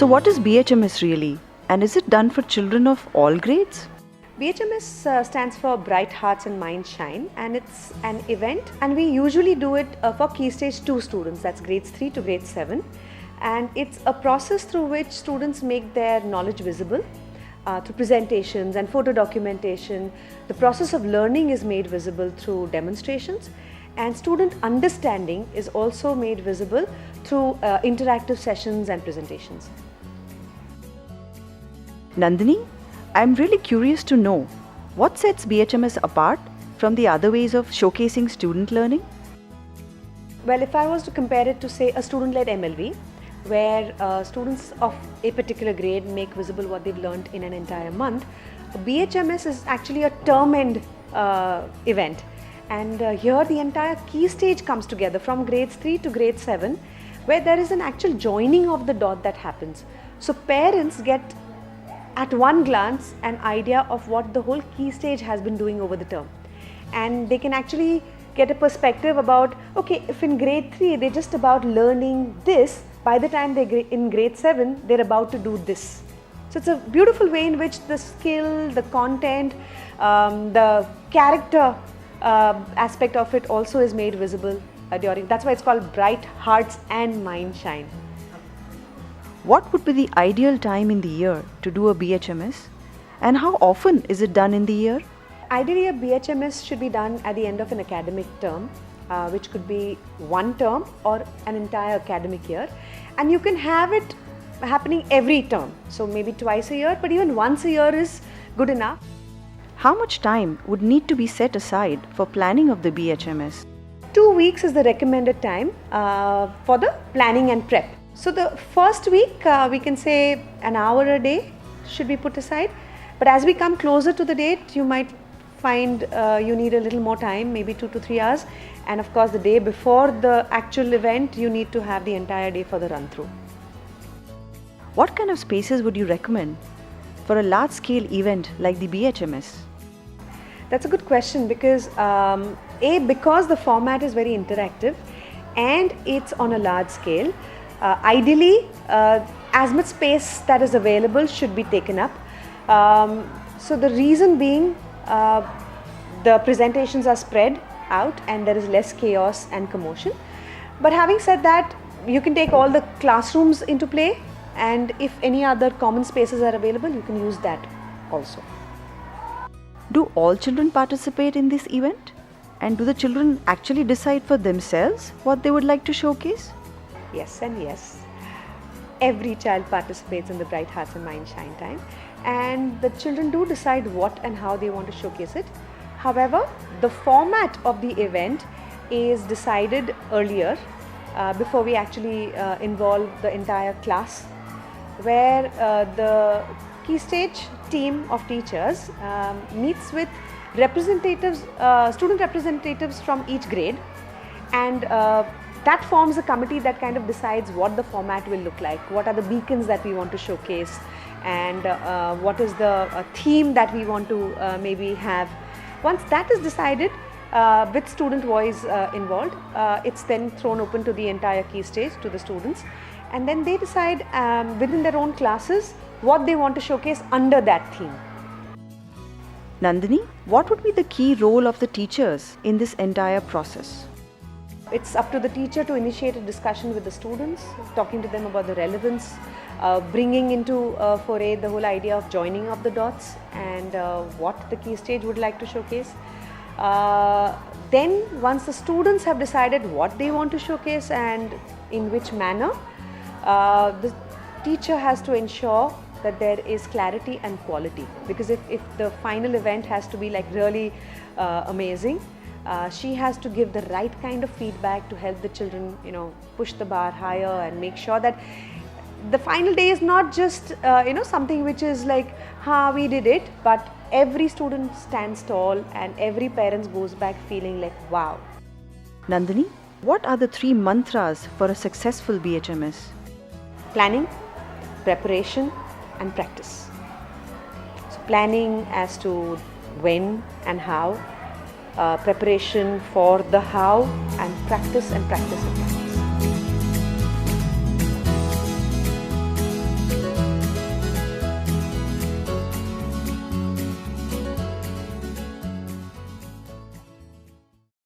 So what is BHMS really? And is it done for children of all grades? BHMS stands for Bright Hearts and Minds Shine, and it's an event, and we usually do it for Key Stage 2 students, that's grades 3 to grade 7, and it's a process through which students make their knowledge visible through presentations and photo documentation. The process of learning is made visible through demonstrations, and student understanding is also made visible through interactive sessions and presentations. Nandini, I'm really curious to know what sets BHMS apart from the other ways of showcasing student learning? Well, if I was to compare it to, say, a student-led MLV, where students of a particular grade make visible what they've learned in an entire month, BHMS is actually a term-end event. And here the entire key stage comes together from grades 3 to grade 7, where there is an actual joining of the dot that happens. So parents get at one glance an idea of what the whole key stage has been doing over the term, and they can actually get a perspective about, okay, if in grade 3 they're just about learning this, by the time they're in grade 7 they're about to do this. So it's a beautiful way in which the skill, the content, the character aspect of it also is made visible during. That's why it's called Bright Hearts and Mind Shine. What would be the ideal time in the year to do a BHMS, and how often is it done in the year? Ideally, a BHMS should be done at the end of an academic term, which could be one term or an entire academic year, and you can have it happening every term, so maybe twice a year, but even once a year is good enough. How much time would need to be set aside for planning of the BHMS? 2 weeks is the recommended time for the planning and prep. So the first week, we can say an hour a day should be put aside, but as we come closer to the date, you might find you need a little more time, maybe 2 to 3 hours, and of course the day before the actual event, you need to have the entire day for the run-through. What kind of spaces would you recommend for a large-scale event like the BHMS? That's a good question, because because the format is very interactive and it's on a large scale, ideally as much space that is available should be taken up. So the reason being, the presentations are spread out and there is less chaos and commotion. But having said that, you can take all the classrooms into play, and if any other common spaces are available, you can use that also. Do all children participate in this event? And do the children actually decide for themselves what they would like to showcase? Yes and yes. Every child participates in the Bright Hearts and Mind Shine time, and the children do decide what and how they want to showcase it. However, the format of the event is decided earlier before we actually involve the entire class, where the Key Stage team of teachers meets with representatives, student representatives from each grade, and that forms a committee that kind of decides what the format will look like, what are the beacons that we want to showcase, and what is the theme that we want to maybe have. Once that is decided, with student voice involved, it's then thrown open to the entire Key Stage, to the students, and then they decide within their own classes what they want to showcase under that theme. Nandini, what would be the key role of the teachers in this entire process? It's up to the teacher to initiate a discussion with the students, talking to them about the relevance, bringing into foray the whole idea of joining of the dots and what the Key Stage would like to showcase. Then once the students have decided what they want to showcase and in which manner, the teacher has to ensure that there is clarity and quality, because if the final event has to be like really amazing, she has to give the right kind of feedback to help the children, push the bar higher and make sure that the final day is not just something which is like, we did it, but every student stands tall and every parent goes back feeling like, wow. Nandini, what are the 3 mantras for a successful BHMS? Planning, preparation and practice. So planning as to when and how, preparation for the how, and practice and practice.